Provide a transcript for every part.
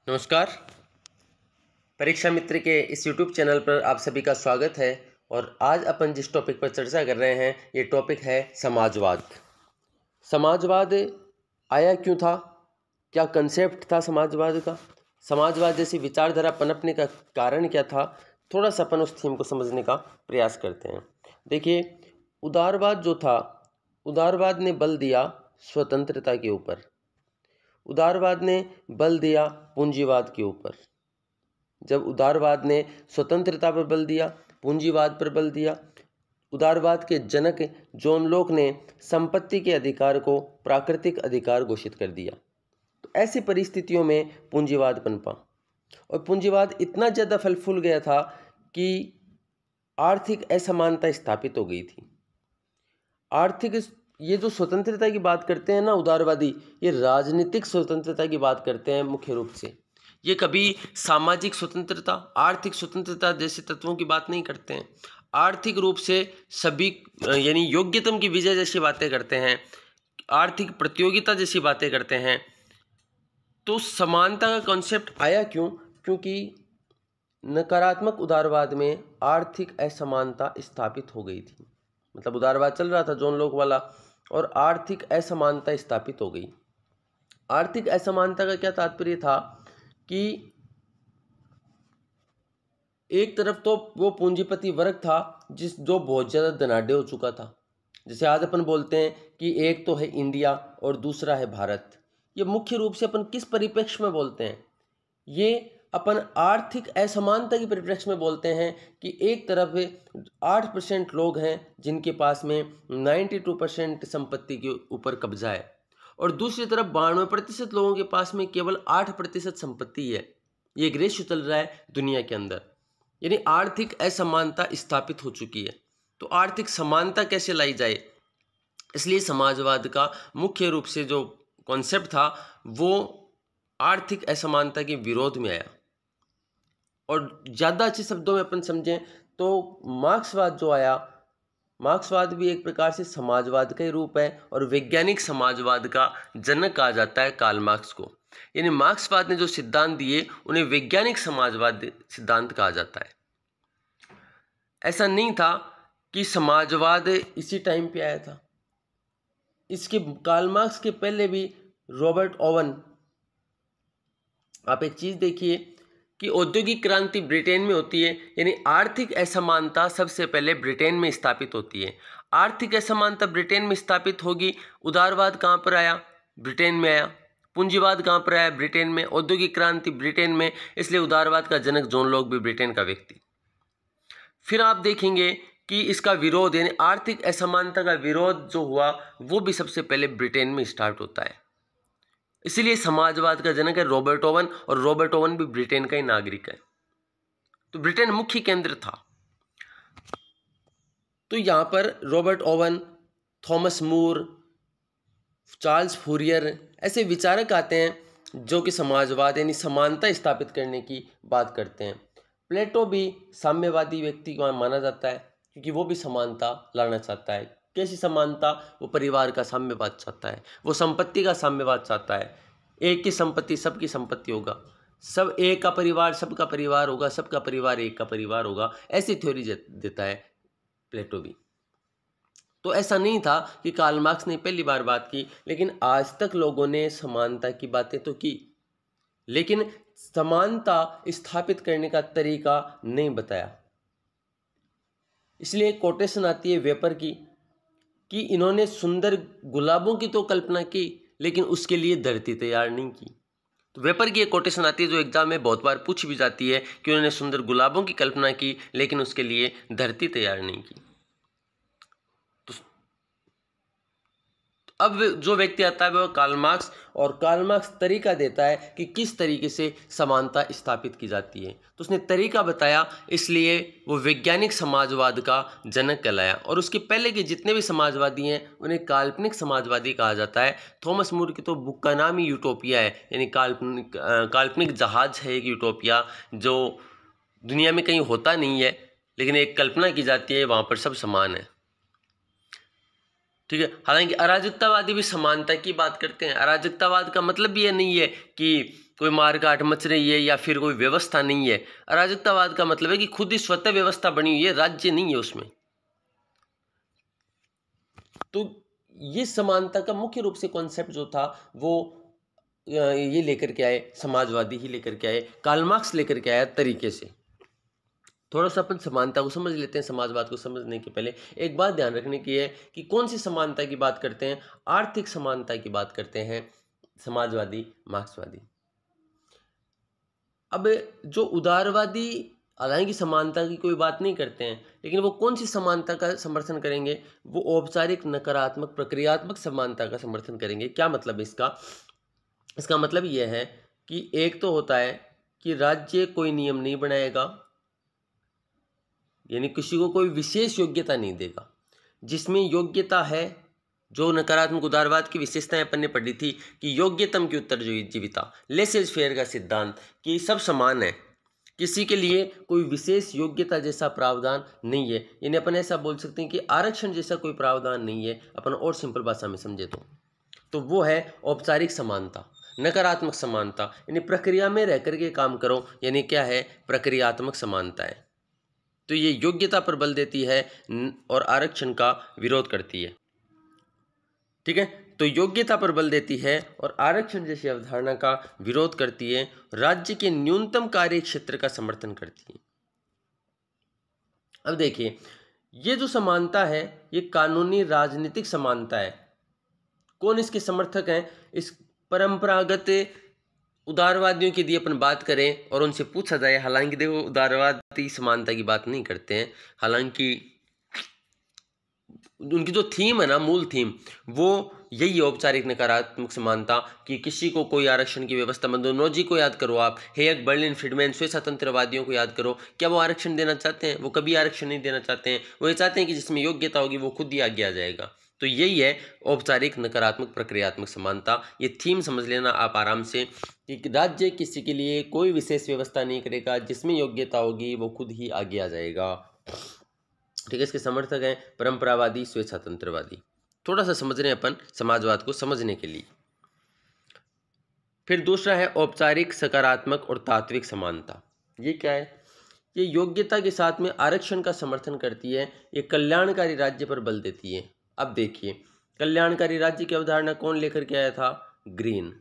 नमस्कार। परीक्षा मित्र के इस YouTube चैनल पर आप सभी का स्वागत है। और आज अपन जिस टॉपिक पर चर्चा कर रहे हैं ये टॉपिक है समाजवाद। समाजवाद आया क्यों था, क्या कंसेप्ट था समाजवाद का, समाजवाद जैसी विचारधारा पनपने का कारण क्या था, थोड़ा सा अपन उस थीम को समझने का प्रयास करते हैं। देखिए, उदारवाद जो था, उदारवाद ने बल दिया स्वतंत्रता के ऊपर, उदारवाद ने बल दिया पूंजीवाद के ऊपर। जब उदारवाद ने स्वतंत्रता पर बल दिया, पूंजीवाद पर बल दिया, उदारवाद के जनक जॉन लॉक ने संपत्ति के अधिकार को प्राकृतिक अधिकार घोषित कर दिया। तो ऐसी परिस्थितियों में पूंजीवाद पनपा और पूंजीवाद इतना ज़्यादा फल फूल गया था कि आर्थिक असमानता स्थापित हो गई थी। आर्थिक, ये जो स्वतंत्रता की बात करते हैं ना उदारवादी, ये राजनीतिक स्वतंत्रता की बात करते हैं मुख्य रूप से। ये कभी सामाजिक स्वतंत्रता, आर्थिक स्वतंत्रता जैसे तत्वों की बात नहीं करते हैं। आर्थिक रूप से सभी यानी योग्यतम की विजय जैसी बातें करते हैं, आर्थिक प्रतियोगिता जैसी बातें करते हैं। तो समानता का कॉन्सेप्ट आया क्यों? क्योंकि नकारात्मक उदारवाद में आर्थिक असमानता स्थापित हो गई थी। मतलब उदारवाद चल रहा था जॉन लॉक वाला और आर्थिक असमानता स्थापित हो गई। आर्थिक असमानता का क्या तात्पर्य था कि एक तरफ तो वो पूंजीपति वर्ग था जो बहुत ज़्यादा धनाढ़ हो चुका था। जैसे आज अपन बोलते हैं कि एक तो है इंडिया और दूसरा है भारत। ये मुख्य रूप से अपन किस परिप्रेक्ष्य में बोलते हैं? ये अपन आर्थिक असमानता के परिप्रेक्ष्य में बोलते हैं कि एक तरफ 8% लोग हैं जिनके पास में 92% संपत्ति के ऊपर कब्जा है और दूसरी तरफ 92% लोगों के पास में केवल 8% संपत्ति है। ये एक रेशियो चल रहा है दुनिया के अंदर, यानी आर्थिक असमानता स्थापित हो चुकी है। तो आर्थिक समानता कैसे लाई जाए, इसलिए समाजवाद का मुख्य रूप से जो कॉन्सेप्ट था वो आर्थिक असमानता के विरोध में आया। और ज़्यादा अच्छे शब्दों में अपन समझें तो मार्क्सवाद जो आया, मार्क्सवाद भी एक प्रकार से समाजवाद का ही रूप है और वैज्ञानिक समाजवाद का जनक कहा जाता है कार्ल मार्क्स को। यानी मार्क्सवाद ने जो सिद्धांत दिए उन्हें वैज्ञानिक समाजवाद सिद्धांत कहा जाता है। ऐसा नहीं था कि समाजवाद इसी टाइम पे आया था। इसके कार्ल मार्क्स के पहले भी रॉबर्ट ओवन, आप एक चीज़ देखिए कि औद्योगिक क्रांति ब्रिटेन में होती है, यानी आर्थिक असमानता सबसे पहले ब्रिटेन में स्थापित होती है। आर्थिक असमानता ब्रिटेन में स्थापित होगी। उदारवाद कहाँ पर आया? ब्रिटेन में आया। पूंजीवाद कहाँ पर आया? ब्रिटेन में। औद्योगिक क्रांति ब्रिटेन में, इसलिए उदारवाद का जनक जॉन लॉक भी ब्रिटेन का व्यक्ति। फिर आप देखेंगे कि इसका विरोध यानी आर्थिक असमानता का विरोध जो हुआ वो भी सबसे पहले ब्रिटेन में स्टार्ट होता है। इसीलिए समाजवाद का जनक है रॉबर्ट ओवन और रॉबर्ट ओवन भी ब्रिटेन का ही नागरिक है। तो ब्रिटेन मुख्य केंद्र था। तो यहाँ पर रॉबर्ट ओवन, थॉमस मूर, चार्ल्स फूरियर ऐसे विचारक आते हैं जो कि समाजवाद यानी समानता स्थापित करने की बात करते हैं। प्लेटो भी साम्यवादी व्यक्ति को माना जाता है क्योंकि वो भी समानता लाना चाहता है। कैसी समानता? वो परिवार का साम्यवाद चाहता है, वो संपत्ति का साम्यवाद चाहता है। एक की संपत्ति सबकी संपत्ति होगा, सब एक का परिवार सबका परिवार होगा, सबका परिवार एक का परिवार होगा, ऐसी थ्योरी देता है प्लेटो भी। तो ऐसा नहीं था कि कार्ल मार्क्स ने पहली बार बात की, लेकिन आज तक लोगों ने समानता की बातें तो की, लेकिन समानता स्थापित करने का तरीका नहीं बताया। इसलिए कोटेशन आती है वेपर की कि इन्होंने सुंदर गुलाबों की तो कल्पना की लेकिन उसके लिए धरती तैयार नहीं की। तो वेपर की एक कोटेशन आती है जो एग्जाम में बहुत बार पूछ भी जाती है कि उन्होंने सुंदर गुलाबों की कल्पना की लेकिन उसके लिए धरती तैयार नहीं की। अब जो व्यक्ति आता है वो कार्ल मार्क्स, और कार्ल मार्क्स तरीका देता है कि किस तरीके से समानता स्थापित की जाती है। तो उसने तरीका बताया, इसलिए वो वैज्ञानिक समाजवाद का जनक कहलाया। और उसके पहले के जितने भी समाजवादी हैं उन्हें काल्पनिक समाजवादी कहा जाता है। थॉमस मूर की तो बुक का नाम ही यूटोपिया है, यानी काल्पनिक जहाज है एक यूटोपिया जो दुनिया में कहीं होता नहीं है लेकिन एक कल्पना की जाती है वहाँ पर सब समान है। ठीक है। हालांकि अराजकतावादी भी समानता की बात करते हैं। अराजकतावाद का मतलब भी ये नहीं है कि कोई मार काट मच रही है या फिर कोई व्यवस्था नहीं है। अराजकतावाद का मतलब है कि खुद ही स्वतः व्यवस्था बनी हुई है, राज्य नहीं है उसमें। तो ये समानता का मुख्य रूप से कॉन्सेप्ट जो था वो ये लेकर के आए, समाजवादी ही लेकर के आए, कार्ल मार्क्स लेकर के आया तरीके से। थोड़ा सा अपन समानता को समझ लेते हैं। समाजवाद को समझने के पहले एक बात ध्यान रखने की है कि कौन सी समानता की बात करते हैं, आर्थिक समानता की बात करते हैं समाजवादी, मार्क्सवादी। अब जो उदारवादी हालांकि समानता की कोई बात नहीं करते हैं, लेकिन वो कौन सी समानता का समर्थन करेंगे, वो औपचारिक नकारात्मक प्रक्रियात्मक समानता का समर्थन करेंगे। क्या मतलब इसका? इसका मतलब यह है कि एक तो होता है कि राज्य कोई नियम नहीं बनाएगा, यानी किसी को कोई विशेष योग्यता नहीं देगा। जिसमें योग्यता है, जो नकारात्मक उदारवाद की विशेषताएं अपन ने पढ़ी थी कि योग्यतम की उत्तर जीविता, लेसेज फेयर का सिद्धांत कि सब समान है, किसी के लिए कोई विशेष योग्यता जैसा प्रावधान नहीं है। यानी अपन ऐसा बोल सकते हैं कि आरक्षण जैसा कोई प्रावधान नहीं है, अपन और सिंपल भाषा में समझे तो वो है औपचारिक समानता। नकारात्मक समानता यानी प्रक्रिया में रह करके काम करो, यानी क्या है, प्रक्रियात्मक समानता है। तो ये योग्यता पर बल देती है और आरक्षण का विरोध करती है। ठीक है, तो योग्यता पर बल देती है और आरक्षण जैसी अवधारणा का विरोध करती है, राज्य के न्यूनतम कार्य क्षेत्र का समर्थन करती है। अब देखिए, ये जो समानता है ये कानूनी राजनीतिक समानता है। कौन इसके समर्थक हैं? इस परंपरागत उदारवादियों की यदि अपन बात करें और उनसे पूछा जाए, हालांकि देखो उदारवादी समानता की बात नहीं करते हैं, हालांकि उनकी जो थीम है ना, मूल थीम, वो यही है औपचारिक नकारात्मक समानता कि किसी को कोई आरक्षण की व्यवस्था। मंदोनोजी को याद करो आप, हेयक, बर्लिन, फ्रीडमैन, स्वतंत्रवादियों को याद करो। क्या वो आरक्षण देना चाहते हैं? वो कभी आरक्षण नहीं देना चाहते हैं। वो ये चाहते हैं कि जिसमें योग्यता होगी वो खुद ही आगे आ जाएगा। तो यही है औपचारिक नकारात्मक प्रक्रियात्मक समानता। ये थीम समझ लेना आप आराम से कि राज्य किसी के लिए कोई विशेष व्यवस्था नहीं करेगा, जिसमें योग्यता होगी वो खुद ही आगे आ जाएगा। ठीक है, इसके समर्थक हैं परंपरावादी, स्वेच्छातंत्रवादी। थोड़ा सा समझ रहे हैं अपन समाजवाद को समझने के लिए। फिर दूसरा है औपचारिक सकारात्मक और तात्विक समानता। ये क्या है? ये योग्यता के साथ में आरक्षण का समर्थन करती है, ये कल्याणकारी राज्य पर बल देती है। अब देखिए, कल्याणकारी राज्य की अवधारणा कौन लेकर के आया था? ग्रीन।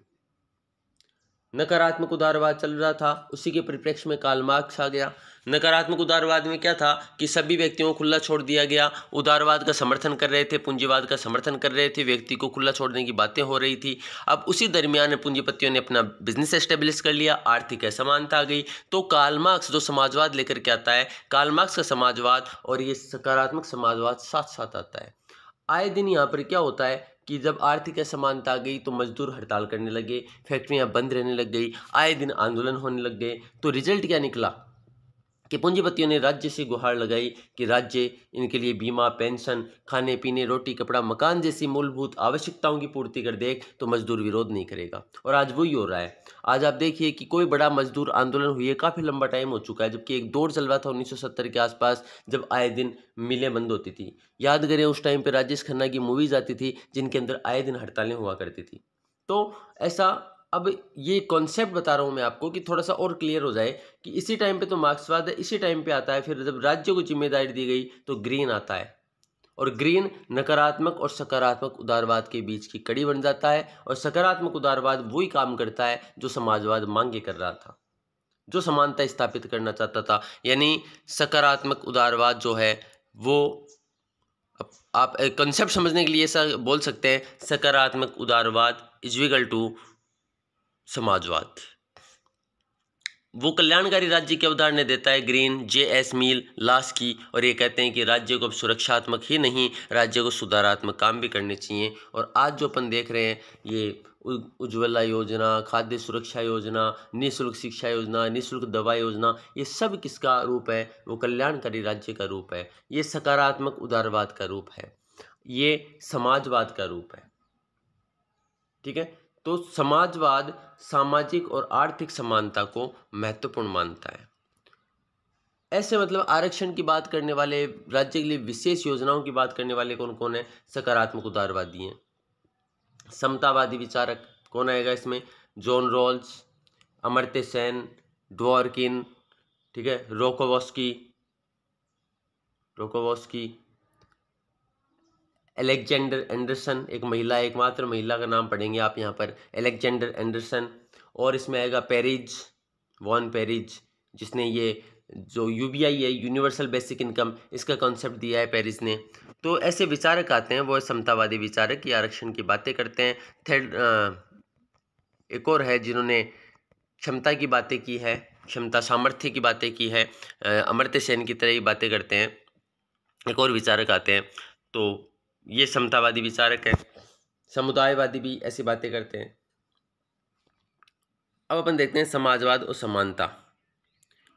नकारात्मक उदारवाद चल रहा था, उसी के परिप्रेक्ष्य में कार्ल मार्क्स आ गया। नकारात्मक उदारवाद में क्या था कि सभी व्यक्तियों को खुला छोड़ दिया गया। उदारवाद का समर्थन कर रहे थे, पूंजीवाद का समर्थन कर रहे थे, व्यक्ति को खुला छोड़ने की बातें हो रही थी। अब उसी दरमियान पूंजीपतियों ने अपना बिजनेस एस्टेब्लिश कर लिया, आर्थिक असमानता आ गई। तो कार्ल मार्क्स जो समाजवाद लेकर के आता है, कार्ल मार्क्स का समाजवाद और ये सकारात्मक समाजवाद साथ साथ आता है। आए दिन यहाँ पर क्या होता है कि जब आर्थिक असमानता आ गई तो मजदूर हड़ताल करने लगे, फैक्ट्रियाँ बंद रहने लग गई, आए दिन आंदोलन होने लग गए। तो रिजल्ट क्या निकला कि पूंजीपतियों ने राज्य से गुहार लगाई कि राज्य इनके लिए बीमा, पेंशन, खाने पीने, रोटी कपड़ा, मकान जैसी मूलभूत आवश्यकताओं की पूर्ति कर दे, तो मजदूर विरोध नहीं करेगा। और आज वही हो रहा है। आज आप देखिए कि कोई बड़ा मजदूर आंदोलन हुई है, काफ़ी लंबा टाइम हो चुका है, जबकि एक दौर चल रहा था 1970 के आसपास, जब आए दिन मिलें बंद होती थी। याद करें उस टाइम पर राजेश खन्ना की मूवीज आती थी जिनके अंदर आए दिन हड़तालें हुआ करती थी। तो ऐसा, अब ये कॉन्सेप्ट बता रहा हूँ मैं आपको कि थोड़ा सा और क्लियर हो जाए कि इसी टाइम पे तो मार्क्सवाद है, इसी टाइम पे आता है। फिर जब राज्य को जिम्मेदारी दी गई तो ग्रीन आता है, और ग्रीन नकारात्मक और सकारात्मक उदारवाद के बीच की कड़ी बन जाता है। और सकारात्मक उदारवाद वही काम करता है जो समाजवाद मांगे कर रहा था, जो समानता स्थापित करना चाहता था। यानी सकारात्मक उदारवाद जो है वो, आप कंसेप्ट समझने के लिए ऐसा बोल सकते हैं, सकारात्मक उदारवाद इज इक्वल टू समाजवाद। वो कल्याणकारी राज्य की अवधारणा देता है ग्रीन, जे.एस. मिल, लास्की, और ये कहते हैं कि राज्य को अब सुरक्षात्मक ही नहीं, राज्य को सुधारात्मक काम भी करने चाहिए। और आज जो अपन देख रहे हैं, ये उज्ज्वला योजना, खाद्य सुरक्षा योजना, निःशुल्क शिक्षा योजना, निःशुल्क दवा योजना, ये सब किसका रूप है? वो कल्याणकारी राज्य का रूप है। ये सकारात्मक उदारवाद का रूप है, ये समाजवाद का रूप है। ठीक है, तो समाजवाद सामाजिक और आर्थिक समानता को महत्वपूर्ण मानता है। ऐसे मतलब आरक्षण की बात करने वाले, राज्य के लिए विशेष योजनाओं की बात करने वाले कौन कौन है? सकारात्मक उदारवादी हैं। समतावादी विचारक कौन आएगा इसमें? जॉन रॉल्स, अमर्त्य सेन, ड्वॉरकिन, ठीक है, रोकोवस्की, अलेक्जेंडर एंडरसन, एक महिला, एकमात्र महिला का नाम पढ़ेंगे आप यहाँ पर, अलेक्जेंडर एंडरसन। और इसमें आएगा पेरिज, वॉन पेरिज, जिसने ये जो यूबीआई है, यूनिवर्सल बेसिक इनकम, इसका कॉन्सेप्ट दिया है पेरिस ने। तो ऐसे विचारक आते हैं, वो समतावादी विचारक, ये आरक्षण की बातें करते हैं। एक और है जिन्होंने क्षमता की बातें की है, क्षमता सामर्थ्य की बातें की है, अमर्त्य सेन की तरह ही बातें करते हैं। एक और विचारक आते हैं, तो ये समतावादी विचारक है। समुदायवादी भी ऐसी बातें करते हैं। अब अपन देखते हैं समाजवाद और समानता,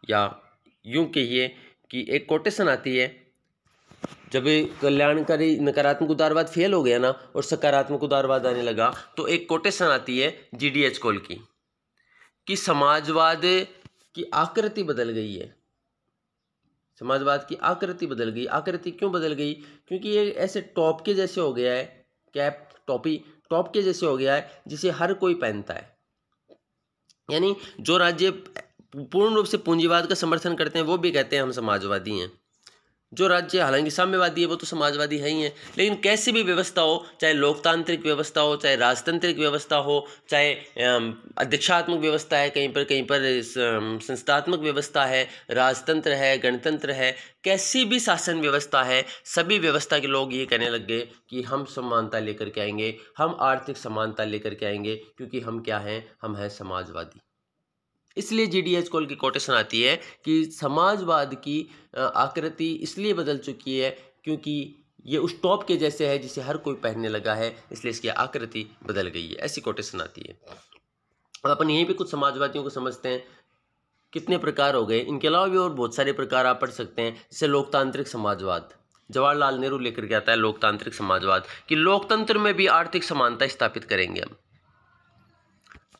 या यूं कहिए कि एक कोटेशन आती है, जब कल्याणकारी नकारात्मक उदारवाद फेल हो गया ना और सकारात्मक उदारवाद आने लगा, तो एक कोटेशन आती है GDH कोल की, कि समाजवाद की आकृति बदल गई है। समाजवाद की आकृति बदल गई। आकृति क्यों बदल गई? क्योंकि ये ऐसे टॉप के जैसे हो गया है, कैप टॉप के जैसे हो गया है, जिसे हर कोई पहनता है। यानी जो राज्य पूर्ण रूप से पूंजीवाद का समर्थन करते हैं वो भी कहते हैं हम समाजवादी हैं। जो राज्य हालांकि साम्यवादी है वो तो समाजवादी है ही है। लेकिन कैसी भी व्यवस्था हो, चाहे लोकतांत्रिक व्यवस्था हो, चाहे राजतांत्रिक व्यवस्था हो, चाहे अध्यक्षात्मक व्यवस्था है, कहीं पर संस्थात्मक व्यवस्था है, राजतंत्र है, गणतंत्र है, कैसी भी शासन व्यवस्था है, सभी व्यवस्था के लोग ये कहने लग गए कि हम समानता लेकर के आएंगे, हम आर्थिक समानता लेकर के आएंगे, क्योंकि हम क्या हैं, हम हैं समाजवादी। इसलिए GDH कोल की कोटेशन आती है कि समाजवाद की आकृति इसलिए बदल चुकी है क्योंकि ये उस टॉप के जैसे है जिसे हर कोई पहनने लगा है, इसलिए इसकी आकृति बदल गई है। ऐसी कोटेशन आती है। अब अपन यहीं पे कुछ समाजवादियों को समझते हैं। कितने प्रकार हो गए, इनके अलावा भी और बहुत सारे प्रकार आप पढ़ सकते हैं। जैसे लोकतांत्रिक समाजवाद, जवाहरलाल नेहरू लेकर के आता है लोकतांत्रिक समाजवाद, कि लोकतंत्र में भी आर्थिक समानता स्थापित करेंगे हम।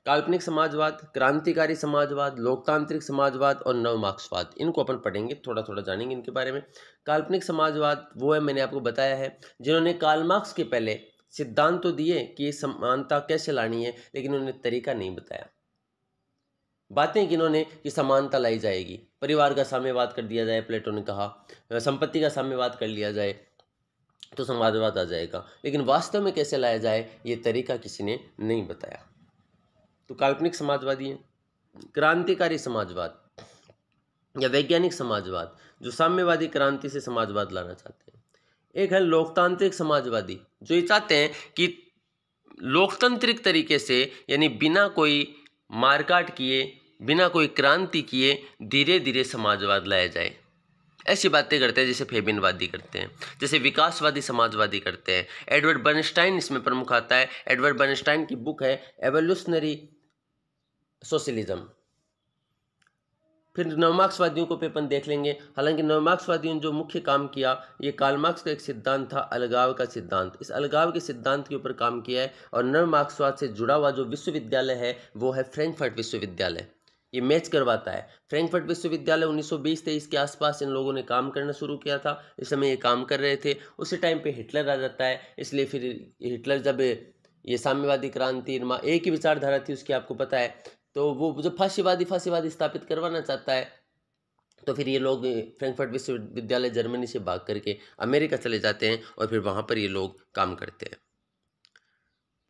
काल्पनिक समाजवाद, क्रांतिकारी समाजवाद, लोकतांत्रिक समाजवाद और नव मार्क्सवाद, इनको अपन पढ़ेंगे, थोड़ा थोड़ा जानेंगे इनके बारे में। काल्पनिक समाजवाद वो है, मैंने आपको बताया है, जिन्होंने कार्ल मार्क्स के पहले सिद्धांत तो दिए कि समानता कैसे लानी है, लेकिन उन्होंने तरीका नहीं बताया। बातें किन्होंने कि समानता लाई जाएगी, परिवार का साम्यवाद कर दिया जाए, प्लेटो ने कहा, संपत्ति का साम्यवाद कर लिया जाए तो समाजवाद आ जाएगा, लेकिन वास्तव में कैसे लाया जाए ये तरीका किसी ने नहीं बताया। तो काल्पनिक समाजवादी है। क्रांतिकारी समाजवाद या वैज्ञानिक समाजवाद, जो साम्यवादी क्रांति से समाजवाद लाना चाहते हैं। एक है लोकतांत्रिक समाजवादी, जो ये चाहते हैं कि लोकतांत्रिक तरीके से, यानी बिना कोई मारकाट किए, बिना कोई क्रांति किए, धीरे धीरे समाजवाद लाया जाए। ऐसी बातें करते हैं जैसे फेबिनवादी करते हैं, जैसे विकासवादी समाजवादी करते हैं। एडवर्ड बर्नस्टाइन इसमें प्रमुख आता है। एडवर्ड बर्नस्टाइन की बुक है एवोल्यूशनरी सोशलिज्म। फिर नवमार्क्सवादियों को अपन देख लेंगे। हालांकि नवमार्क्सवादियों ने जो मुख्य काम किया, ये कार्ल मार्क्स का एक सिद्धांत था, अलगाव का सिद्धांत। इस अलगाव के सिद्धांत के ऊपर काम किया है। और नवमार्क्सवाद से जुड़ा हुआ जो विश्वविद्यालय है वो है फ्रैंकफर्ट विश्वविद्यालय। ये मैच करवाता है। फ्रैंकफर्ट विश्वविद्यालय 1920-23 के आसपास इन लोगों ने काम करना शुरू किया था। इस समय ये काम कर रहे थे, उसी टाइम पे हिटलर आ जाता है। इसलिए फिर हिटलर जब ये साम्यवादी क्रांति, एक ही विचारधारा थी उसकी, आपको पता है, तो वो जब फांसीवादी स्थापित करवाना चाहता है, तो फिर ये लोग फ्रैंकफर्ट विश्वविद्यालय जर्मनी से भाग करके अमेरिका चले जाते हैं और फिर वहाँ पर ये लोग काम करते हैं।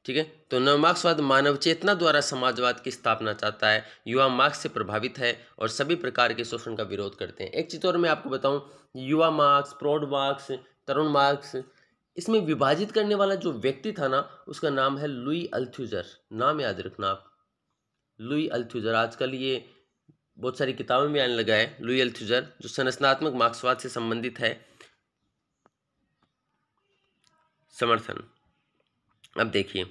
ठीक है। तो नवमार्क्सवाद मानव चेतना द्वारा समाजवाद की स्थापना चाहता है, युवा मार्क्स से प्रभावित है और सभी प्रकार के शोषण का विरोध करते हैं। एक चीज़ और मैं आपको बताऊं, युवा मार्क्स, प्रौढ़ मार्क्स, तरुण मार्क्स, इसमें विभाजित करने वाला जो व्यक्ति था ना, उसका नाम है लुई अल्थुजर। नाम याद रखना आप, लुई अल्थुजर। आजकल ये बहुत सारी किताबें में आने लगा है, लुई अल्थुजर, जो संरचनात्मक मार्क्सवाद से संबंधित है। समर्थन, अब देखिए,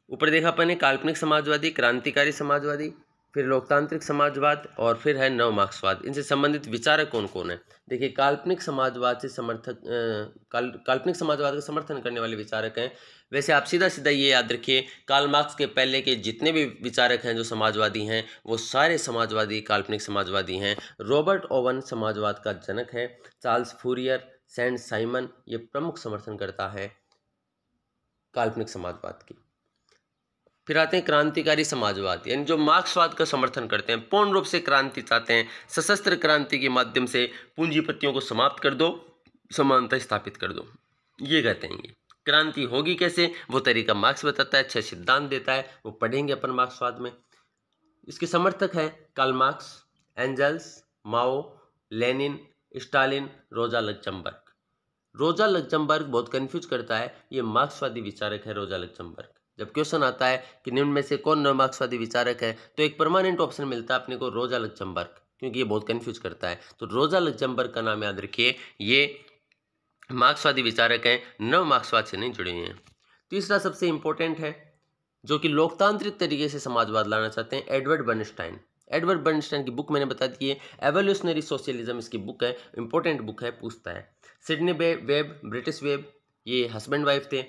ऊपर देखा अपन ने काल्पनिक समाजवादी, क्रांतिकारी समाजवादी, फिर लोकतांत्रिक समाजवाद और फिर है नव मार्क्सवाद। इनसे संबंधित विचारक कौन कौन है? देखिए, काल्पनिक समाजवाद से काल्पनिक समाजवाद का समर्थन करने वाले विचारक हैं। वैसे आप सीधा सीधा ये याद रखिए, कार्ल मार्क्स के पहले के जितने भी विचारक हैं जो समाजवादी हैं, वो सारे समाजवादी काल्पनिक समाजवादी हैं। रॉबर्ट ओवन समाजवाद का जनक है। चार्ल्स फूरियर, सेंट साइमन, ये प्रमुख समर्थन करता है काल्पनिक समाजवाद की। फिर आते हैं क्रांतिकारी समाजवाद, यानी जो मार्क्सवाद का समर्थन करते हैं, पूर्ण रूप से क्रांति चाहते हैं, सशस्त्र क्रांति के माध्यम से पूंजीपतियों को समाप्त कर दो, समानता स्थापित कर दो, ये कहते हैं। ये क्रांति होगी कैसे, वो तरीका मार्क्स बताता है, 6 सिद्धांत देता है, वो पढ़ेंगे अपन मार्क्सवाद में। इसके समर्थक हैं कार्ल मार्क्स, एंजल्स, माओ, लेनिन, स्टालिन, रोजा लक्जमबर्ग। रोजा लक्जमबर्ग बहुत कंफ्यूज करता है, ये मार्क्सवादी विचारक है रोजा लक्जमबर्ग। जब क्वेश्चन आता है कि निम्न में से कौन मार्क्सवादी विचारक है, तो एक परमानेंट ऑप्शन मिलता है अपने को रोजा लक्जमबर्ग, क्योंकि ये बहुत कंफ्यूज करता है। तो रोजा लक्जमबर्ग का नाम याद रखिए, ये मार्क्सवादी विचारक हैं, नव मार्क्सवाद से नहीं जुड़े हुए हैं। तीसरा सबसे इंपॉर्टेंट है, जो कि लोकतांत्रिक तरीके से समाजवाद लाना चाहते हैं, एडवर्ड बर्नस्टाइन। एडवर्ड बर्नस्टाइन की बुक मैंने बता दी है, एवोल्यूशनरी सोशलिज्म इसकी बुक है, इंपॉर्टेंट बुक है, पूछता है। सिडनी वेब, ब्रिटिश वेब, ये हस्बैंड वाइफ थे।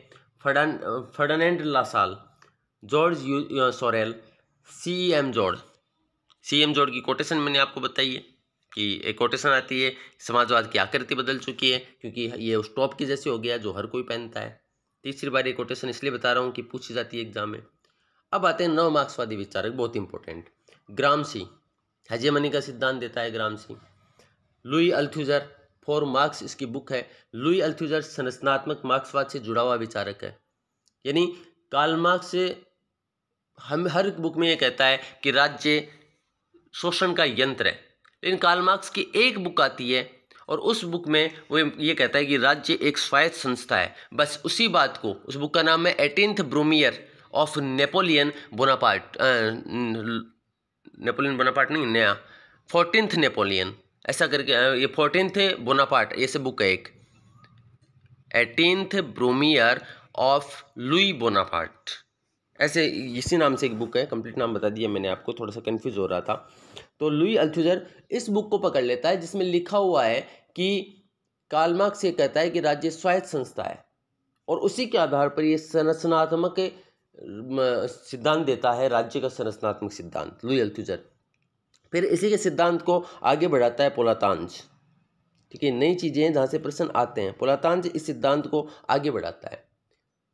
Ferdinand LaSalle, George sorrel, CM. George की कोटेशन मैंने आपको बताई है कि एक कोटेशन आती है, समाजवाद की आकृति बदल चुकी है क्योंकि ये उस टॉप की जैसे हो गया जो हर कोई पहनता है। तीसरी बार ये कोटेशन इसलिए बता रहा हूँ कि पूछी जाती है एग्जाम में। अब आते हैं नव मार्क्सवादी विचारक, बहुत इंपॉर्टेंट। ग्रामसी, हेजेमनी का सिद्धांत देता है ग्रामसी। लुई अल्थुजर, फॉर मार्क्स इसकी बुक है। लुई अल्थुजर संरचनात्मक मार्क्सवाद से जुड़ा हुआ विचारक है, यानी कार्ल मार्क्स से हम हर बुक में ये कहता है कि राज्य शोषण का यंत्र है, लेकिन कार्ल मार्क्स की एक बुक आती है और उस बुक में वो ये कहता है कि राज्य एक स्वायत्त संस्था है। बस उसी बात को, उस बुक का नाम है 18th Brumaire of Napoleon Bonaparte, Napoleon Bonaparte नहीं, नया 14th नेपोलियन, ऐसा करके ये 14th बोनापार्ट, ऐसे बुक है एक, 18th Brumaire of Louis Bonaparte, ऐसे इसी नाम से एक बुक है। कंप्लीट नाम बता दिया मैंने आपको, थोड़ा सा कंफ्यूज हो रहा था। तो लुई अल्थुजर इस बुक को पकड़ लेता है जिसमें लिखा हुआ है कि कार्ल मार्क्स ये कहता है कि राज्य स्वायत्त संस्था है, और उसी के आधार पर ये संरचनात्मक सिद्धांत देता है, राज्य का संरचनात्मक सिद्धांत, लुई अल्थुजर। फिर इसी के सिद्धांत को आगे बढ़ाता है पोलातांज। ठीक है, नई चीज़ें जहाँ से प्रश्न आते हैं, पोलातांज इस सिद्धांत को आगे बढ़ाता है।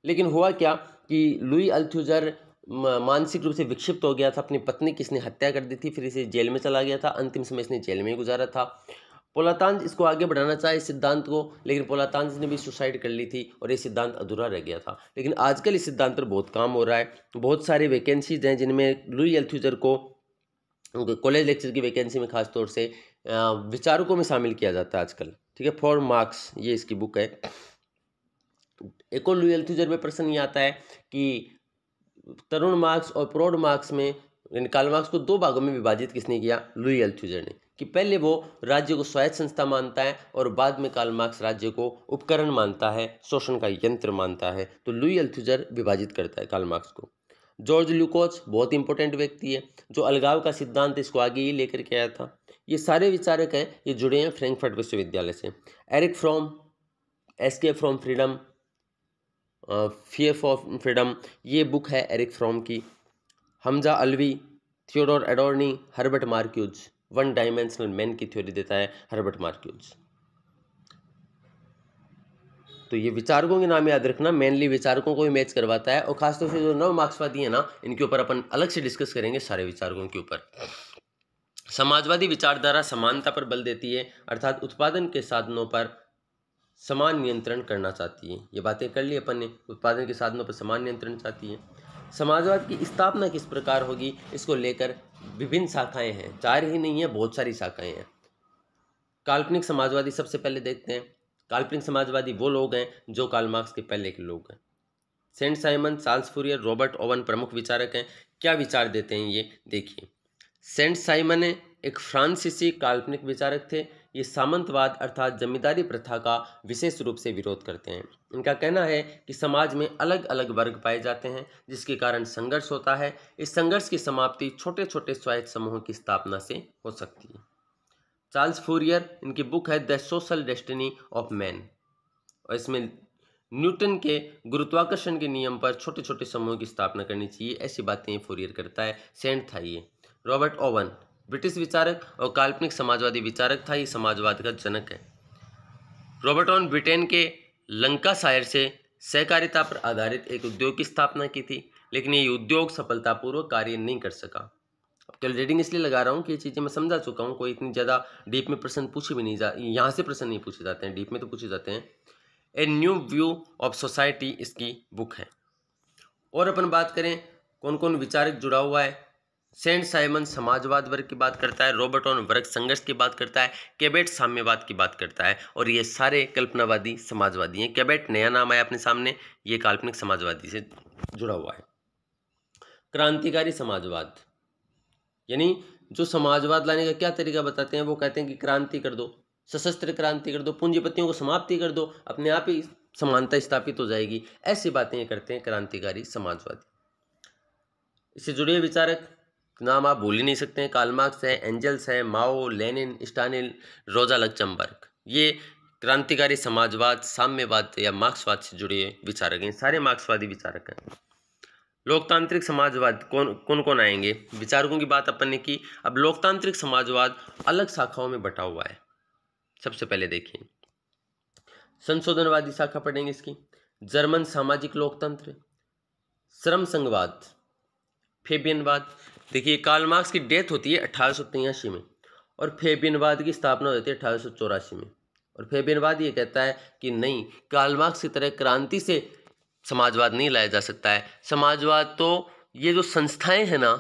लेकिन हुआ क्या कि लुई अल्थुजर मानसिक रूप से विक्षिप्त हो गया था, अपनी पत्नी की इसने हत्या कर दी थी, फिर इसे जेल में चला गया था, अंतिम समय इसने जेल में ही गुजारा था। पोलातांज इसको आगे बढ़ाना चाहे इस सिद्धांत को, लेकिन पोलातांज ने भी सुसाइड कर ली थी और ये सिद्धांत अधूरा रह गया था। लेकिन आजकल इस सिद्धांत पर बहुत काम हो रहा है, बहुत सारी वैकेंसीज हैं जिनमें लुई अल्थुजर को कॉलेज लेक्चर की वैकेंसी में खासतौर से विचारकों में शामिल किया जाता है आजकल। ठीक है, फॉर मार्क्स ये इसकी बुक है। एक और लुई अल्थुजर में प्रश्न ये आता है कि तरुण मार्क्स और प्रौढ़ मार्क्स में, यानी कार्ल मार्क्स को 2 भागों में विभाजित किसने किया, लुई अल्थुजर ने, कि पहले वो राज्य को स्वायत्त संस्था मानता है और बाद में कार्ल मार्क्स राज्य को उपकरण मानता है, शोषण का यंत्र मानता है। तो लुई अल्थुजर विभाजित करता है कार्ल मार्क्स को। जॉर्ज लुकोच बहुत इंपॉर्टेंट व्यक्ति है, जो अलगाव का सिद्धांत इसको आगे ही लेकर के आया था। ये सारे विचारक हैं, ये जुड़े हैं फ्रैंकफर्ट विश्वविद्यालय से। Erich Fromm, escape from freedom, fear for freedom, ये बुक है एरिक फ्रॉम की। Hamza Alavi, Theodor Adorno, Herbert Marcuse, one dimensional man की थ्योरी देता है हर्बर्ट मार्क्यूज। तो ये विचारकों के नाम याद रखना, मेनली विचारकों को ही मैच करवाता है, और खासतौर से जो नव मार्क्सवादी है ना, इनके ऊपर अपन अलग से डिस्कस करेंगे, सारे विचारकों के ऊपर। समाजवादी विचारधारा समानता पर बल देती है, अर्थात उत्पादन के साधनों पर समान नियंत्रण करना चाहती है। ये बातें कर ली अपन ने, उत्पादन के साधनों पर समान नियंत्रण चाहती है। समाजवाद की स्थापना किस प्रकार होगी, इसको लेकर विभिन्न शाखाएं हैं, 4 ही नहीं है, बहुत सारी शाखाएं हैं। काल्पनिक समाजवादी सबसे पहले देखते हैं। काल्पनिक समाजवादी वो लोग हैं जो कार्ल मार्क्स के पहले के लोग हैं। Saint Simon, Charles Fourier, Robert Owen प्रमुख विचारक हैं। क्या विचार देते हैं ये देखिए। सेंट साइमन एक फ्रांसीसी काल्पनिक विचारक थे। ये सामंतवाद अर्थात जमींदारी प्रथा का विशेष रूप से विरोध करते हैं। इनका कहना है कि समाज में अलग अलग वर्ग पाए जाते हैं, जिसके कारण संघर्ष होता है। इस संघर्ष की समाप्ति छोटे छोटे स्वायत्त समूहों की स्थापना से हो सकती है। चार्ल्स फूरियर, इनकी बुक है the social destiny of man, और इसमें न्यूटन के गुरुत्वाकर्षण के नियम पर छोटे छोटे समूहों की स्थापना करनी चाहिए, ऐसी बातें फूरियर करता है। सेंट था ये। रॉबर्ट ओवन ब्रिटिश विचारक और काल्पनिक समाजवादी विचारक था, ये समाजवाद का जनक है। रॉबर्ट ओवन ब्रिटेन के लंकाशायर से सहकारिता पर आधारित एक उद्योग की स्थापना की थी। लेकिन ये उद्योग सफलतापूर्वक कार्य नहीं कर सका। अब तो रीडिंग इसलिए लगा रहा हूँ कि ये चीज़ें मैं समझा चुका हूँ, कोई इतनी ज़्यादा डीप में प्रश्न पूछे भी नहीं यहाँ से प्रश्न नहीं पूछे जाते हैं, डीप में तो पूछे जाते हैं। A new view of society इसकी बुक है। और अपन बात करें कौन कौन विचारक जुड़ा हुआ है, सेंट साइमन समाजवाद वर्ग की बात करता है, रॉबर्टोन वर्ग संघर्ष की बात करता है, केबेट साम्यवाद की बात करता है, और ये सारे कल्पनावादी समाजवादी हैं। केबेट नया नाम आया अपने सामने, ये काल्पनिक समाजवादी से जुड़ा हुआ है। क्रांतिकारी समाजवाद यानी जो समाजवाद लाने का क्या तरीका बताते हैं, वो कहते हैं कि क्रांति कर दो, सशस्त्र क्रांति कर दो, पूंजीपतियों को समाप्ति कर दो, अपने आप ही समानता स्थापित हो जाएगी। ऐसी बातें ये करते हैं क्रांतिकारी समाजवादी। इससे जुड़े विचारक नाम आप भूल ही नहीं सकते हैं, कार्ल मार्क्स है, एंजल्स है, माओ, लेनिन, स्टालिन, रोजा लक्जमबर्ग। ये क्रांतिकारी समाजवाद, साम्यवाद या मार्क्सवाद से जुड़े विचारक हैं, सारे मार्क्सवादी विचारक हैं। लोकतांत्रिक समाजवाद कौन कौन आएंगे, विचारकों की बात अपन ने की। अब लोकतांत्रिक समाजवाद अलग शाखाओं में बटा हुआ है। सबसे पहले देखिए संशोधनवादी शाखा पढ़ेंगे इसकी, जर्मन सामाजिक लोकतंत्र, श्रम संघवाद, फेबियनवाद। देखिए कार्ल मार्क्स की डेथ होती है 1883 में और फेबियनवाद की स्थापना होती है 1884 में। और फेबियनवाद ये कहता है कि नहीं, कार्ल मार्क्स की तरह क्रांति से समाजवाद नहीं लाया जा सकता है। समाजवाद तो ये जो संस्थाएं हैं ना,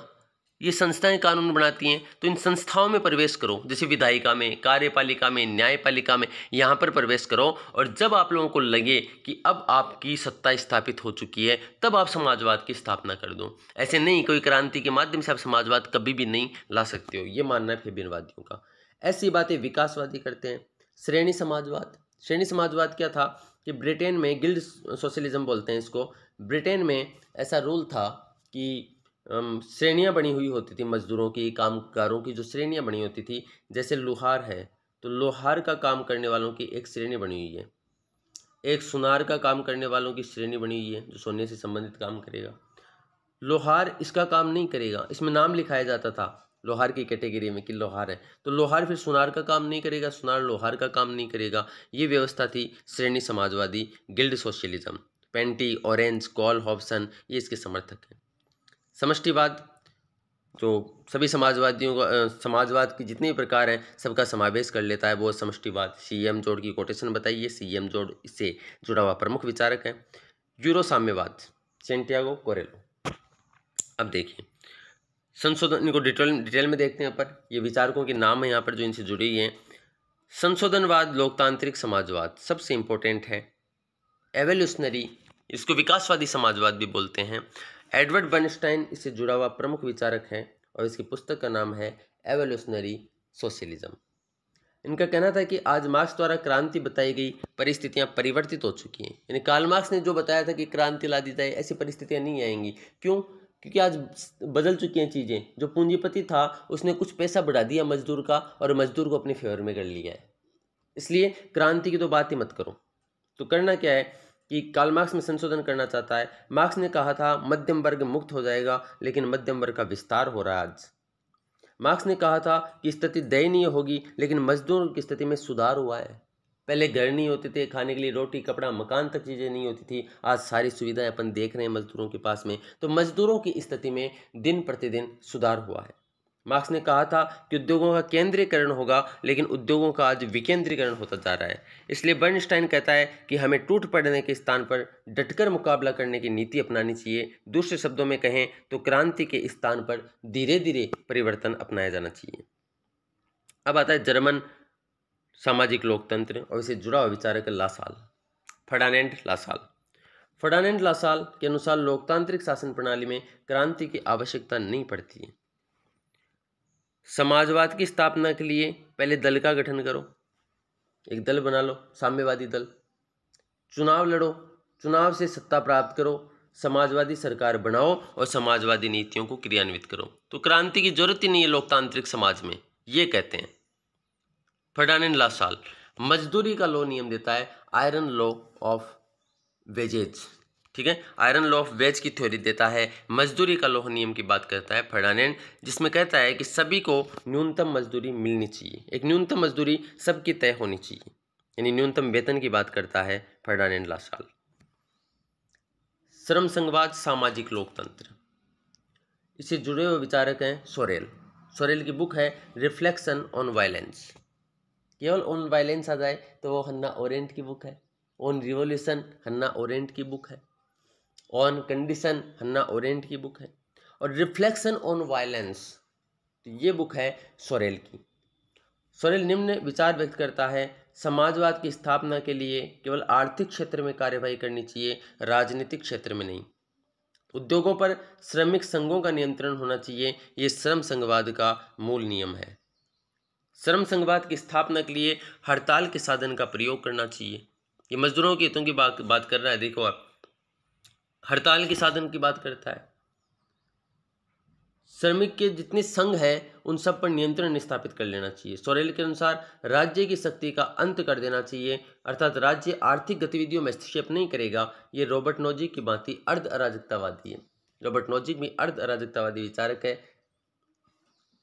ये संस्थाएं कानून बनाती हैं, तो इन संस्थाओं में प्रवेश करो, जैसे विधायिका में, कार्यपालिका में, न्यायपालिका में, यहाँ पर प्रवेश करो। और जब आप लोगों को लगे कि अब आपकी सत्ता स्थापित हो चुकी है, तब आप समाजवाद की स्थापना कर दो। ऐसे नहीं कोई क्रांति के माध्यम से आप समाजवाद कभी भी नहीं ला सकते हो, ये मानना है फेबियनवादियों का। ऐसी बातें विकासवादी करते हैं। श्रेणी समाजवाद, श्रेणी समाजवाद क्या था कि ब्रिटेन में गिल्ड सोशलिज्म बोलते हैं इसको। ब्रिटेन में ऐसा रूल था कि श्रेणियाँ बनी हुई होती थी, मजदूरों की, कामगारों की जो श्रेणियाँ बनी होती थी। जैसे लोहार है तो लोहार का काम करने वालों की एक श्रेणी बनी हुई है, एक सुनार का काम करने वालों की श्रेणी बनी हुई है जो सोने से संबंधित काम करेगा। लोहार इसका काम नहीं करेगा, इसमें नाम लिखाया जाता था लोहार की कैटेगरी में कि लोहार है, तो लोहार फिर सुनार का काम नहीं करेगा, सुनार लोहार का काम नहीं करेगा। ये व्यवस्था थी श्रेणी समाजवादी, guild socialism. Penty, Orage, Cole, Hobson ये इसके समर्थक हैं। समष्टिवाद जो सभी समाजवादियों का समाजवाद की जितने भी प्रकार हैं सबका समावेश कर लेता है, वो समष्टिवाद। सीएम जोड़ की कोटेशन बताइए, सीएम जोड़ इससे जुड़ा हुआ प्रमुख विचारक है। यूरो साम्यवाद, सेंटियागो कोरेलो। अब देखिए संशोधन, इनको डिटेल में देखते हैं पर ये विचारकों के नाम है यहाँ पर जो इनसे जुड़ी हैं। संशोधनवाद, लोकतांत्रिक समाजवाद सबसे इंपॉर्टेंट है। एवोल्यूशनरी, इसको विकासवादी समाजवाद भी बोलते हैं। एडवर्ड बर्नस्टाइन इससे जुड़ा हुआ प्रमुख विचारक है और इसकी पुस्तक का नाम है एवोल्यूशनरी सोशलिज्म। इनका कहना था कि आज मार्क्स द्वारा क्रांति बताई गई परिस्थितियां परिवर्तित हो चुकी हैं। यानी कार्ल मार्क्स ने जो बताया था कि क्रांति ला दी जाए, ऐसी परिस्थितियां नहीं आएंगी। क्यों? क्योंकि आज बदल चुकी हैं चीज़ें। जो पूंजीपति था उसने कुछ पैसा बढ़ा दिया मजदूर का और मजदूर को अपने फेवर में कर लिया है, इसलिए क्रांति की तो बात ही मत करो। तो करना क्या है कि कार्ल मार्क्स में संशोधन करना चाहता है। मार्क्स ने कहा था मध्यम वर्ग मुक्त हो जाएगा, लेकिन मध्यम वर्ग का विस्तार हो रहा है आज। मार्क्स ने कहा था कि स्थिति दयनीय होगी, लेकिन मजदूरों की स्थिति में सुधार हुआ है। पहले घर नहीं होते थे, खाने के लिए रोटी, कपड़ा, मकान तक चीज़ें नहीं होती थी, आज सारी सुविधाएं अपन देख रहे हैं मजदूरों के पास में। तो मजदूरों की स्थिति में दिन प्रतिदिन सुधार हुआ है। मार्क्स ने कहा था कि उद्योगों का केंद्रीकरण होगा, लेकिन उद्योगों का आज विकेंद्रीकरण होता जा रहा है। इसलिए बर्नस्टाइन कहता है कि हमें टूट पड़ने के स्थान पर डटकर मुकाबला करने की नीति अपनानी चाहिए। दूसरे शब्दों में कहें तो क्रांति के स्थान पर धीरे धीरे परिवर्तन अपनाया जाना चाहिए। अब आता है जर्मन सामाजिक लोकतंत्र और इसे जुड़ा हुआ विचारक LaSalle, Ferdinand LaSalle. Ferdinand LaSalle के अनुसार लोकतांत्रिक शासन प्रणाली में क्रांति की आवश्यकता नहीं पड़ती है। समाजवाद की स्थापना के लिए पहले दल का गठन करो, एक दल बना लो, साम्यवादी दल। चुनाव लड़ो, चुनाव से सत्ता प्राप्त करो, समाजवादी सरकार बनाओ और समाजवादी नीतियों को क्रियान्वित करो। तो क्रांति की जरूरत ही नहीं है लोकतांत्रिक समाज में, ये कहते हैं फर्डिनेंड लासाल। मजदूरी का लॉ नियम देता है आयरन लॉ ऑफ वेजेज, ठीक है, आयरन लॉ ऑफ वेज की थ्योरी देता है। मजदूरी का लौह नियम की बात करता है फर्डिनेंड, जिसमें कहता है कि सभी को न्यूनतम मजदूरी मिलनी चाहिए, एक न्यूनतम मजदूरी सबकी तय होनी चाहिए, यानी न्यूनतम वेतन की बात करता है फर्डिनेंड लासाल। श्रम संघवाद, सामाजिक लोकतंत्र। इससे जुड़े हुए विचारक हैं सोरेल। सोरेल की बुक है रिफ्लेक्शन ऑन वायलेंस। केवल ऑन वायलेंस आ जाए तो वो हन्ना ओरेंट की बुक है। ऑन रिवॉल्यूशन हन्ना ओरेंट की बुक है। ऑन कंडीशन हन्ना ओरेंट की बुक है। और रिफ्लेक्शन ऑन वायलेंस तो ये बुक है सोरेल की। सोरेल निम्न विचार व्यक्त करता है, समाजवाद की स्थापना के लिए केवल आर्थिक क्षेत्र में कार्यवाही करनी चाहिए, राजनीतिक क्षेत्र में नहीं। उद्योगों पर श्रमिक संघों का नियंत्रण होना चाहिए, ये श्रम संघवाद का मूल नियम है। श्रम संघवाद की स्थापना के लिए हड़ताल के साधन का प्रयोग करना चाहिए। ये मजदूरों के हितों की बात कर रहा है। देखो आप, हड़ताल के साधन की बात करता है। श्रमिक के जितने संघ हैं उन सब पर नियंत्रण स्थापित कर लेना चाहिए। सोरेल के अनुसार राज्य की शक्ति का अंत कर देना चाहिए, अर्थात राज्य आर्थिक गतिविधियों में हस्तक्षेप नहीं करेगा। ये रॉबर्ट नोजिक की भांति अर्ध अराजकतावादी है। रॉबर्ट नोजिक भी अर्ध अराजकतावादी विचारक है।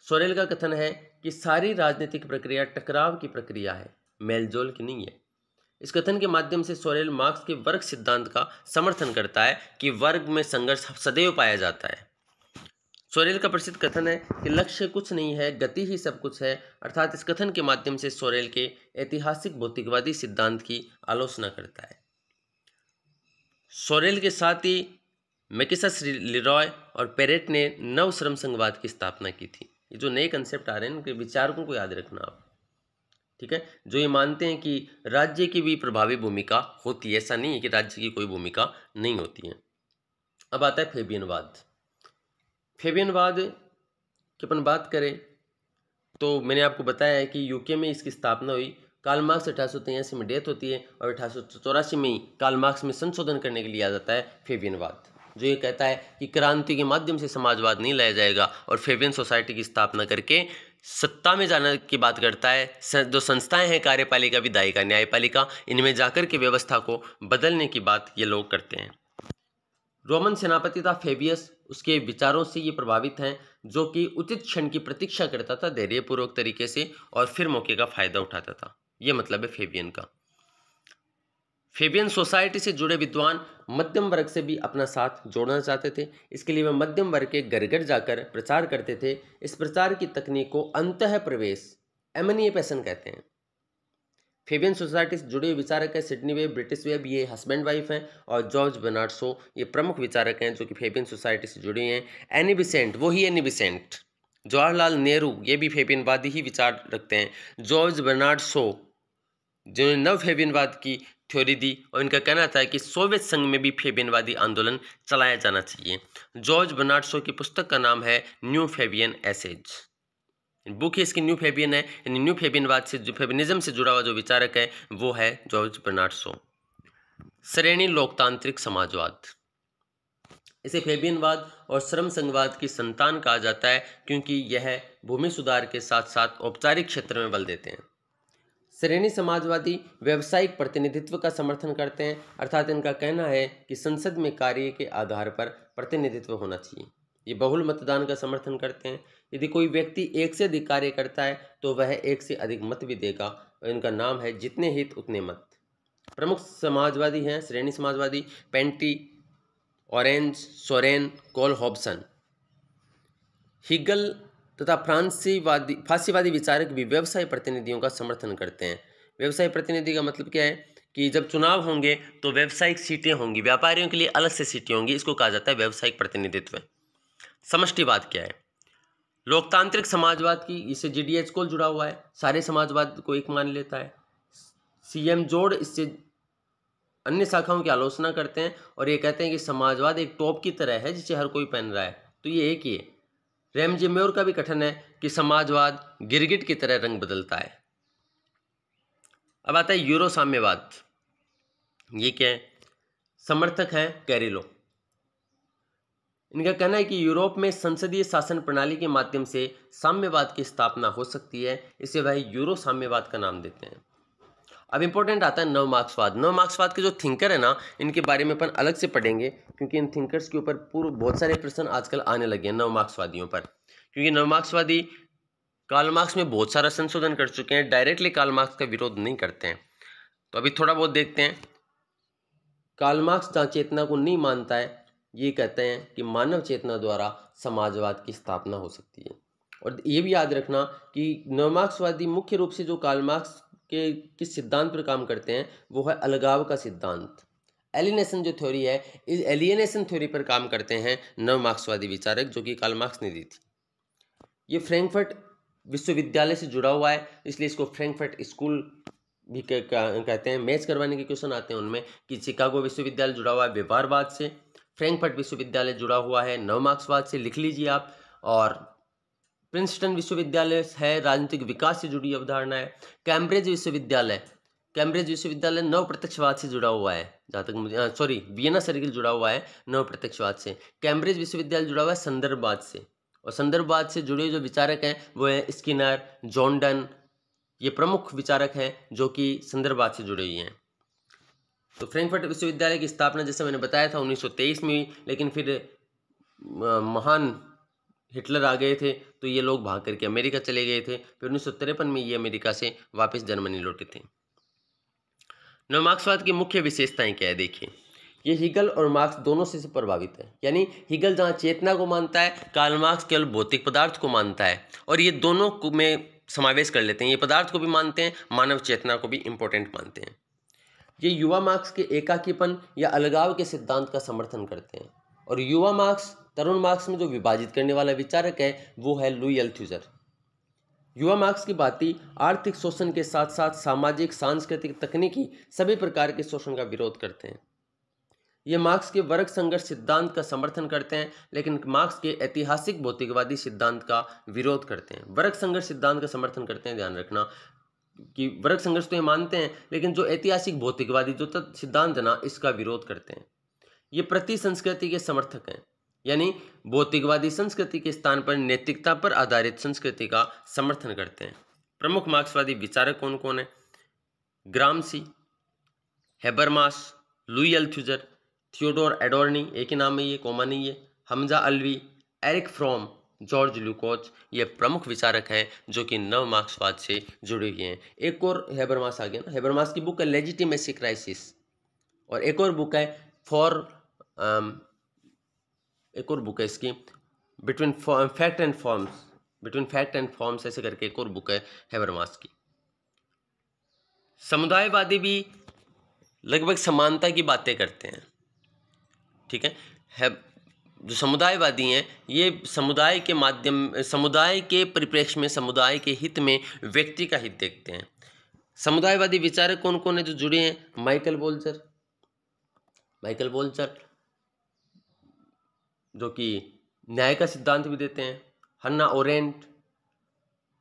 सोरेल का कथन है कि सारी राजनीतिक प्रक्रिया टकराव की प्रक्रिया है, मेलजोल की नहीं है। इस कथन के माध्यम से सोरेल मार्क्स के वर्ग सिद्धांत का समर्थन करता है कि वर्ग में संघर्ष सदैव पाया जाता है। सोरेल का प्रसिद्ध कथन है कि लक्ष्य कुछ नहीं है, गति ही सब कुछ है। अर्थात इस कथन के माध्यम से सोरेल के ऐतिहासिक भौतिकवादी सिद्धांत की आलोचना करता है। सोरेल के साथ ही मैकिसस, लिरॉय और पेरेट ने नव श्रम संघवाद की स्थापना की थी। ये जो नए कंसेप्ट आ रहे हैं उनके विचारकों को याद रखना आप, ठीक है। जो ये मानते हैं कि राज्य की भी प्रभावी भूमिका होती है, ऐसा नहीं है कि राज्य की कोई भूमिका नहीं होती है। अब आता है फेबियनवाद। फेबियनवाद की अपन बात करें तो मैंने आपको बताया है कि यूके में इसकी स्थापना हुई। कार्ल मार्क्स 1883 में डेथ होती है और 1884 में ही कार्ल मार्क्स में संशोधन करने के लिए आ जाता है फेबियनवाद, जो ये कहता है कि क्रांति के माध्यम से समाजवाद नहीं लाया जाएगा और फेबियन सोसाइटी की स्थापना करके सत्ता में जाने की बात करता है। जो संस्थाएं हैं, कार्यपालिका, विधायिका, न्यायपालिका, इनमें जाकर के व्यवस्था को बदलने की बात ये लोग करते हैं। रोमन सेनापति था फेबियस, उसके विचारों से ये प्रभावित हैं, जो कि उचित क्षण की प्रतीक्षा करता था धैर्यपूर्वक तरीके से और फिर मौके का फायदा उठाता था। ये मतलब है फेबियन का। फेबियन सोसाइटी से जुड़े विद्वान मध्यम वर्ग से भी अपना साथ जोड़ना चाहते थे। इसके लिए वे मध्यम वर्ग के घर घर जाकर प्रचार करते थे। इस प्रचार की तकनीक को अंतः प्रवेश, एमनिएपेशन कहते हैं। फेबियन सोसाइटी से जुड़े विचारक है सिडनी वेब, ब्रिटिश वेब, ये हस्बैंड वाइफ हैं, और जॉर्ज बर्नार्ड शो ये प्रमुख विचारक हैं जो कि फेबियन सोसाइटी से जुड़े हैं। एनी बेसेंट, वही एनी बेसेंट, जवाहरलाल नेहरू, ये भी फेबियनवादी ही विचार रखते हैं। जॉर्ज बर्नार्ड शो जिन्होंने नव फेबियनवाद की थ्योरी दी, और इनका कहना था कि सोवियत संघ में भी फेबियनवादी आंदोलन चलाया जाना चाहिए। जॉर्ज बर्नार्ड शो की पुस्तक का नाम है न्यू फेबियन एसेज। बुक है इसकी न्यू फेबियन है, यानी न्यू फेबियनवाद से, जो फेबियनिज्म से जुड़ा हुआ जो विचारक है वो है जॉर्ज बर्नार्ड शो। श्रेणी लोकतांत्रिक समाजवाद, इसे फेबियनवाद और श्रम संघवाद की संतान कहा जाता है क्योंकि यह भूमि सुधार के साथ साथ औपचारिक क्षेत्र में बल देते हैं। श्रेणी समाजवादी व्यावसायिक प्रतिनिधित्व का समर्थन करते हैं, अर्थात इनका कहना है कि संसद में कार्य के आधार पर प्रतिनिधित्व होना चाहिए। ये बहुल मतदान का समर्थन करते हैं। यदि कोई व्यक्ति एक से अधिक कार्य करता है तो वह एक से अधिक मत भी देगा, और इनका नाम है जितने हित उतने मत। प्रमुख समाजवादी हैं श्रेणी समाजवादी पेंटी, ऑरेंज, सोरेन, कोल हॉब्सन। हिगल तथा फांसीवादी विचारक भी व्यवसाय प्रतिनिधियों का समर्थन करते हैं। व्यवसाय प्रतिनिधि का मतलब क्या है कि जब चुनाव होंगे तो व्यावसायिक सीटें होंगी, व्यापारियों के लिए अलग से सीटें होंगी, इसको कहा जाता है व्यावसायिक प्रतिनिधित्व। समष्टिवाद क्या है? लोकतांत्रिक समाजवाद की, इससे जीडीएच को जुड़ा हुआ है, सारे समाजवाद को एक मान लेता है। सीएम जोड़ इससे अन्य शाखाओं की आलोचना करते हैं और ये कहते हैं कि समाजवाद एक टॉप की तरह है जिसे हर कोई पहन रहा है, तो ये एक ही है। रैमजे म्योर का भी कथन है कि समाजवाद गिरगिट की तरह रंग बदलता है। अब आता है यूरो साम्यवाद। ये क्या है? समर्थक है कैरिलो। इनका कहना है कि यूरोप में संसदीय शासन प्रणाली के माध्यम से साम्यवाद की स्थापना हो सकती है, इसे वह यूरो साम्यवाद का नाम देते हैं। अब इंपॉर्टेंट आता है नव मार्क्सवाद। नव मार्क्सवाद के जो थिंकर है ना, इनके बारे में अपन अलग से पढ़ेंगे क्योंकि इन थिंकर्स के ऊपर बहुत सारे प्रश्न आजकल आने लगे हैं नव मार्क्सवादियों पर, क्योंकि नव मार्क्सवादी कार्ल मार्क्स में बहुत सारा संशोधन कर चुके हैं, डायरेक्टली कार्ल मार्क्स का विरोध नहीं करते हैं। तो अभी थोड़ा बहुत देखते हैं। कार्ल मार्क्स जहाँ चेतना को नहीं मानता है, ये कहते हैं कि मानव चेतना द्वारा समाजवाद की स्थापना हो सकती है। और ये भी याद रखना कि नवमार्क्सवादी मुख्य रूप से जो कार्ल मार्क्स के किस सिद्धांत पर काम करते हैं वो है अलगाव का सिद्धांत। एलिनेशन जो थ्योरी है, इस एलियनेशन थ्योरी पर काम करते हैं नवमार्क्सवादी विचारक, जो कि कार्ल मार्क्स ने दी थी। ये फ्रैंकफर्ट विश्वविद्यालय से जुड़ा हुआ है, इसलिए इसको फ्रैंकफर्ट स्कूल भी कहते हैं। मैच करवाने के क्वेश्चन आते हैं उनमें कि शिकागो विश्वविद्यालय जुड़ा हुआ है व्यवहारवाद से, फ्रैंकफर्ट विश्वविद्यालय जुड़ा हुआ है नवमार्क्सवाद से, लिख लीजिए आप। और प्रिंसटन विश्वविद्यालय है राजनीतिक विकास से जुड़ी अवधारणा है। कैम्ब्रिज विश्वविद्यालय नव प्रत्यक्षवाद से जुड़ा हुआ है, जहाँ तक मुझे वियना सर्किल जुड़ा हुआ है नव प्रत्यक्षवाद से। कैम्ब्रिज विश्वविद्यालय जुड़ा हुआ है संदर्भवाद से, और संदर्भवाद से जुड़े जो विचारक हैं वो है स्किनर, जॉन डन, ये प्रमुख विचारक हैं जो कि संदर्भवाद से जुड़े हुए हैं। तो फ्रैंकफर्ट विश्वविद्यालय की स्थापना जैसे मैंने बताया था 1923 में हुई, लेकिन फिर महान हिटलर आ गए थे तो ये लोग भाग करके अमेरिका चले गए थे। फिर 1953 में ये अमेरिका से वापस जर्मनी लौटे थे। नवमार्क्सवाद की मुख्य विशेषताएं क्या है, देखिए। ये हिगल और मार्क्स दोनों से प्रभावित है, यानी हिगल जहाँ चेतना को मानता है, कार्ल मार्क्स केवल भौतिक पदार्थ को मानता है, और ये दोनों को में समावेश कर लेते हैं। ये पदार्थ को भी मानते हैं, मानव चेतना को भी इम्पोर्टेंट मानते हैं। ये युवा मार्क्स के एकाकीपन या अलगाव के सिद्धांत का समर्थन करते हैं, और युवा मार्क्स तरुण मार्क्स में जो विभाजित करने वाला विचारक है वो है लुई अल्थुजर। युवा मार्क्स की भांति आर्थिक शोषण के साथ साथ सामाजिक, सांस्कृतिक, तकनीकी सभी प्रकार के शोषण का विरोध करते हैं। ये मार्क्स के वर्ग संघर्ष सिद्धांत का समर्थन करते हैं, लेकिन मार्क्स के ऐतिहासिक भौतिकवादी सिद्धांत का विरोध करते हैं। वर्ग संघर्ष सिद्धांत का समर्थन करते हैं, ध्यान रखना कि वर्ग संघर्ष तो ये मानते हैं, लेकिन जो ऐतिहासिक भौतिकवादी जो सिद्धांत है ना, इसका विरोध करते हैं। ये प्रति संस्कृति के समर्थक हैं, यानी भौतिकवादी संस्कृति के स्थान पर नैतिकता पर आधारित संस्कृति का समर्थन करते हैं। प्रमुख मार्क्सवादी विचारक कौन कौन है? Gramsci, Habermas, Louis Althusser, Theodor Adorno, एक ही नाम है ये, कोमा नहीं है, Hamza Alvi, Erich Fromm, George Lukacs, ये प्रमुख विचारक हैं जो कि नव मार्क्सवाद से जुड़े हुए हैं। एक और हेबरमास आ गया ना, हेबरमास की बुक है लेजिटिमेसी क्राइसिस, और एक और बुक है एक और बुक है इसकी बिटवीन फैक्ट एंड फॉर्म्स, ऐसे करके एक और बुक है हेबरमास की। समुदायवादी भी लगभग समानता की बातें करते हैं, ठीक है। जो समुदायवादी हैं ये समुदाय के माध्यम, समुदाय के परिप्रेक्ष्य में, समुदाय के हित में व्यक्ति का हित देखते हैं। समुदायवादी विचारक कौन कौन है जो जुड़े हैं? माइकल बोल्चर जो कि न्याय का सिद्धांत भी देते हैं, Hannah Arendt,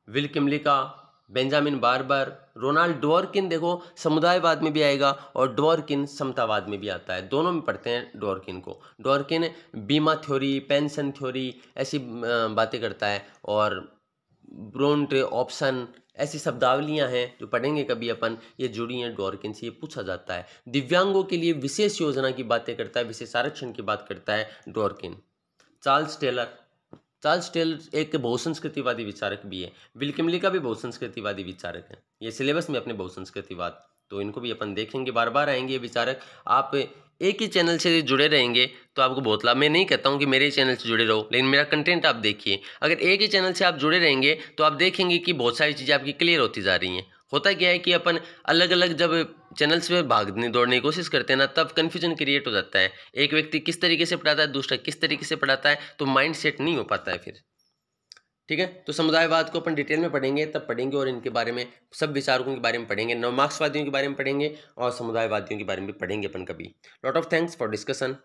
Will Kymlicka, Benjamin Barber, Ronald Dworkin, देखो समुदायवाद में भी आएगा और डवर्किन समतावाद में भी आता है, दोनों में पढ़ते हैं डवर्किन को। डवर्किन बीमा थ्योरी, पेंशन थ्योरी ऐसी बातें करता है, और ब्रोंट ऑप्शन ऐसी शब्दावलियां हैं जो पढ़ेंगे कभी अपन, ये जुड़ी हैं डवर्किन से, ये पूछा जाता है। दिव्यांगों के लिए विशेष योजना की बातें करता है, विशेष आरक्षण की बात करता है डवर्किन। चार्ल्स टेलर एक बहुसंस्कृतिवादी विचारक भी है। विल किमलिका भी बहुसंस्कृतिवादी विचारक है। ये सिलेबस में अपने बहुसंस्कृतिवाद, तो इनको भी अपन देखेंगे, बार बार आएंगे ये विचारक। आप एक ही चैनल से जुड़े रहेंगे तो आपको बहुत लाभ। मैं नहीं कहता हूँ कि मेरे ही चैनल से जुड़े रहो, लेकिन मेरा कंटेंट आप देखिए। अगर एक ही चैनल से आप जुड़े रहेंगे तो आप देखेंगे कि बहुत सारी चीज़ें आपकी क्लियर होती जा रही हैं। होता क्या है कि अपन अलग अलग जब चैनल्स में भागने दौड़ने की कोशिश करते हैं ना, तब कन्फ्यूजन क्रिएट हो जाता है। एक व्यक्ति किस तरीके से पढ़ाता है, दूसरा किस तरीके से पढ़ाता है, तो माइंड सेट नहीं हो पाता है फिर, ठीक है। तो समुदायवाद को अपन डिटेल में पढ़ेंगे, तब पढ़ेंगे, और इनके बारे में सब विचारकों के बारे में पढ़ेंगे, नव मार्क्सवादियों के बारे में पढ़ेंगे, और समुदायवादियों के बारे में भी पढ़ेंगे अपन कभी। Lot of thanks for discussion.